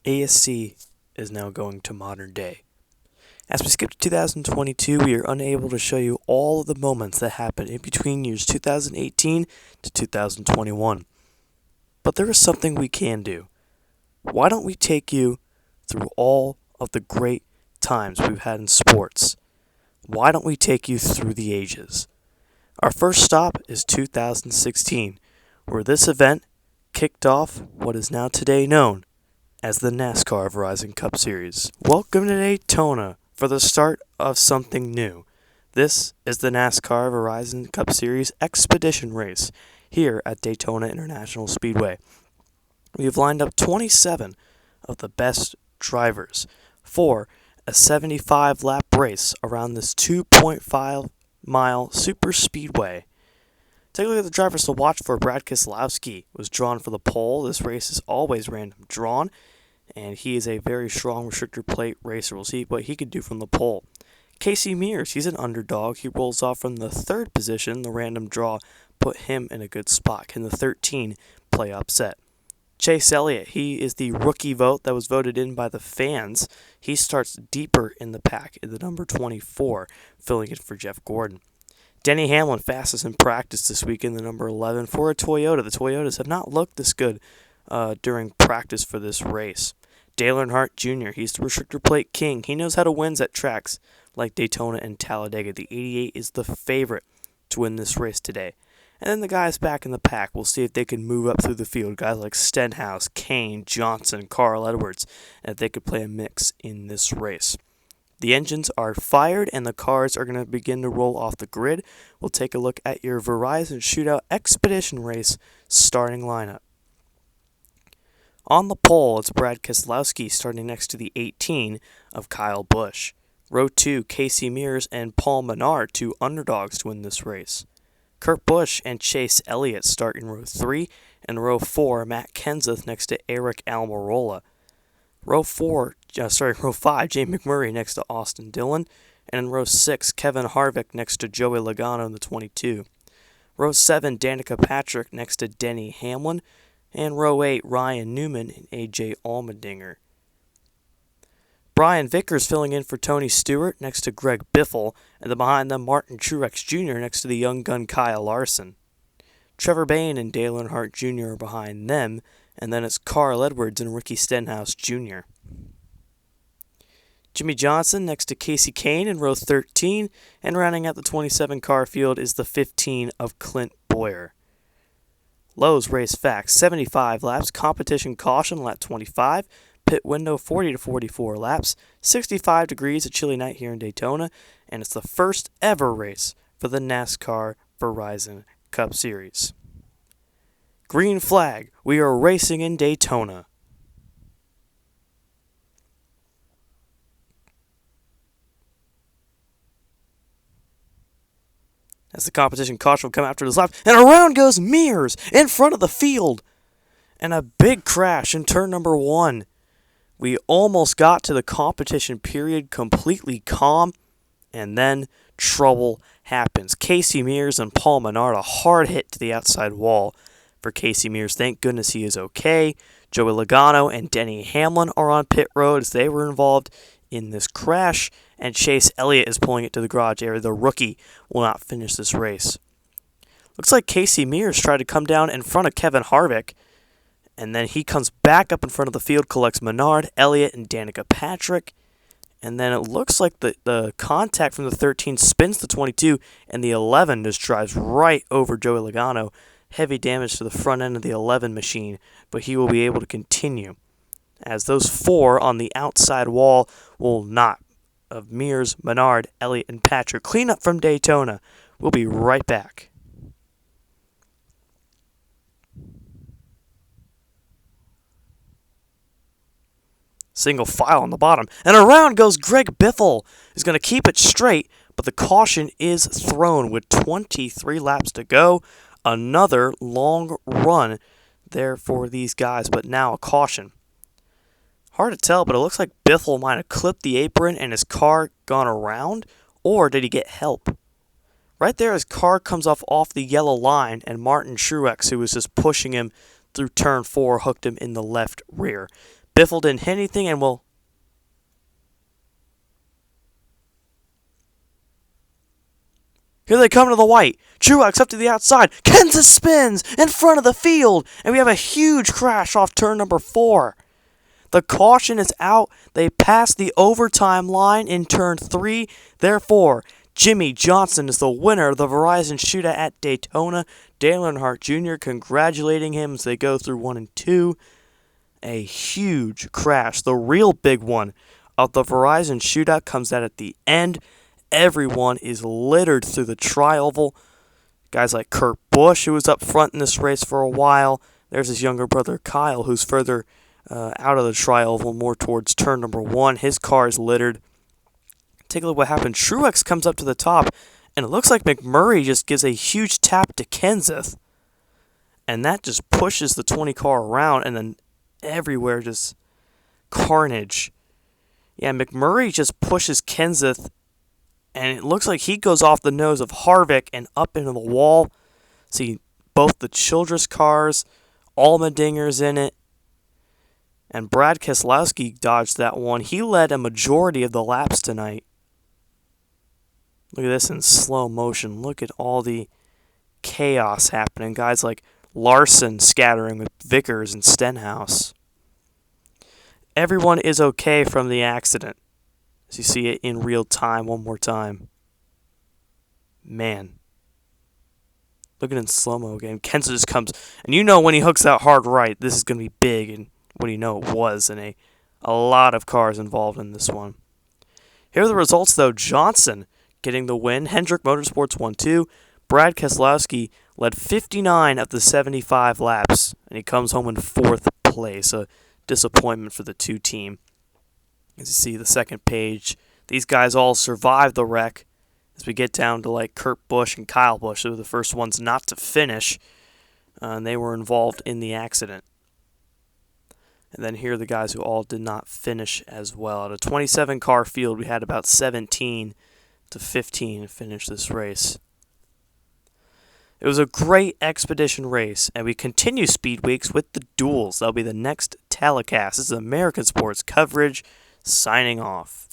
ASC is now going to modern day. As we skip to 2022, we are unable to show you all of the moments that happened in between years 2018 to 2021. But there is something we can do. Why don't we take you through all of the great times we've had in sports? Why don't we take you through the ages? Our first stop is 2016, where this event kicked off what is now today known as the NASCAR Verizon Cup Series. Welcome to Daytona for the start of something new. This is the NASCAR Verizon Cup Series Expedition Race here at Daytona International Speedway. We have lined up 27 of the best drivers for a 75-lap race around this 2.5-mile super speedway. Take a look at the drivers to watch for. Brad Keselowski was drawn for the pole. This race is always random drawn, and he is a very strong restrictor plate racer. We'll see what he can do from the pole. Casey Mears, he's an underdog. He rolls off from the third position. The random draw put him in a good spot. Can the 13 play upset? Chase Elliott, he is the rookie vote that was voted in by the fans. He starts deeper in the pack in the number 24, filling in for Jeff Gordon. Denny Hamlin, fastest in practice this week in the number 11 for a Toyota. The Toyotas have not looked this good during practice for this race. Dale Earnhardt Jr., he's the restrictor plate king. He knows how to win at tracks like Daytona and Talladega. The 88 is the favorite to win this race today. And then the guys back in the pack, we'll see if they can move up through the field. Guys like Stenhouse, Kane, Johnson, Carl Edwards, and if they could play a mix in this race. The engines are fired and the cars are going to begin to roll off the grid. We'll take a look at your Verizon Shootout Expedition Race starting lineup. On the pole, it's Brad Keselowski starting next to the 18 of Kyle Busch. Row 2, Casey Mears and Paul Menard, two underdogs to win this race. Kurt Busch and Chase Elliott start in row 3, and row 4, Matt Kenseth next to Eric Almirola. Row 5, Jay McMurray next to Austin Dillon, and in row 6, Kevin Harvick next to Joey Logano in the 22. Row 7, Danica Patrick next to Denny Hamlin, and row 8, Ryan Newman and AJ Allmendinger. Brian Vickers filling in for Tony Stewart next to Greg Biffle, and then behind them Martin Truex Jr. next to the young gun Kyle Larson. Trevor Bayne and Dale Earnhardt Jr. are behind them, and then it's Carl Edwards and Ricky Stenhouse Jr. Jimmy Johnson next to Casey Kane in row 13, and rounding out the 27 car field is the 15 of Clint Bowyer. Lowe's race facts: 75 laps, competition caution lap 25, pit window 40 to 44 laps, 65 degrees, a chilly night here in Daytona, and it's the first ever race for the NASCAR Verizon Cup Series. Green flag, we are racing in Daytona. As the competition caution will come after this lap, and around goes Mears in front of the field. And a big crash in turn number 1. We almost got to the competition period completely calm, and then trouble happens. Casey Mears and Paul Menard, a hard hit to the outside wall for Casey Mears. Thank goodness he is okay. Joey Logano and Denny Hamlin are on pit road as they were involved in this crash, and Chase Elliott is pulling it to the garage area. The rookie will not finish this race. Looks like Casey Mears tried to come down in front of Kevin Harvick, and then he comes back up in front of the field, collects Menard, Elliott, and Danica Patrick, and then it looks like the contact from the 13 spins the 22, and the 11 just drives right over Joey Logano. Heavy damage to the front end of the 11 machine, but he will be able to continue, as those 4 on the outside wall will not. Of Mears, Menard, Elliott, and Patrick. Clean up from Daytona. We'll be right back. Single file on the bottom, and around goes Greg Biffle. He's going to keep it straight, but the caution is thrown with 23 laps to go. Another long run there for these guys, but now a caution. Hard to tell, but it looks like Biffle might have clipped the apron and his car gone around, or did he get help? Right there, his car comes off the yellow line, and Martin Truex, who was just pushing him through turn 4, hooked him in the left rear. Biffle didn't hit anything, and here they come to the white. Truex up to the outside. Kansas spins in front of the field, and we have a huge crash off turn number 4. The caution is out. They pass the overtime line in turn 3. Therefore, Jimmy Johnson is the winner of the Verizon Shootout at Daytona. Dale Earnhardt Jr. congratulating him as they go through 1 and 2. A huge crash, the real big one of the Verizon Shootout, comes out at the end. Everyone is littered through the tri-oval. Guys like Kurt Busch, who was up front in this race for a while. There's his younger brother Kyle, who's further out of the tri-oval, more towards turn number 1. His car is littered. Take a look at what happened. Truex comes up to the top, and it looks like McMurray just gives a huge tap to Kenseth. And that just pushes the 20 car around, and then everywhere just carnage. Yeah, McMurray just pushes Kenseth, and it looks like he goes off the nose of Harvick and up into the wall. See both the Childress cars, Allmendinger's in it, and Brad Keselowski dodged that one. He led a majority of the laps tonight. Look at this in slow motion. Look at all the chaos happening. Guys like Larson scattering with Vickers and Stenhouse. Everyone is okay from the accident. As you see it in real time one more time. Man. Look at it in slow-mo again. Kenseth just comes, and you know when he hooks that hard right, this is going to be big, and what do you know, it was, and a lot of cars involved in this one. Here are the results, though. Johnson getting the win. Hendrick Motorsports 1-2. Brad Keselowski led 59 of the 75 laps, and he comes home in 4th place. A disappointment for the 2 team. As you see the second page, these guys all survived the wreck. As we get down to like Kurt Busch and Kyle Busch, they were the first ones not to finish, and they were involved in the accident. And then here are the guys who all did not finish as well. At a 27-car field, we had about 17 to 15 finish this race. It was a great expedition race, and we continue Speed Weeks with the duels. That'll be the next telecast. This is American Sports Coverage, signing off.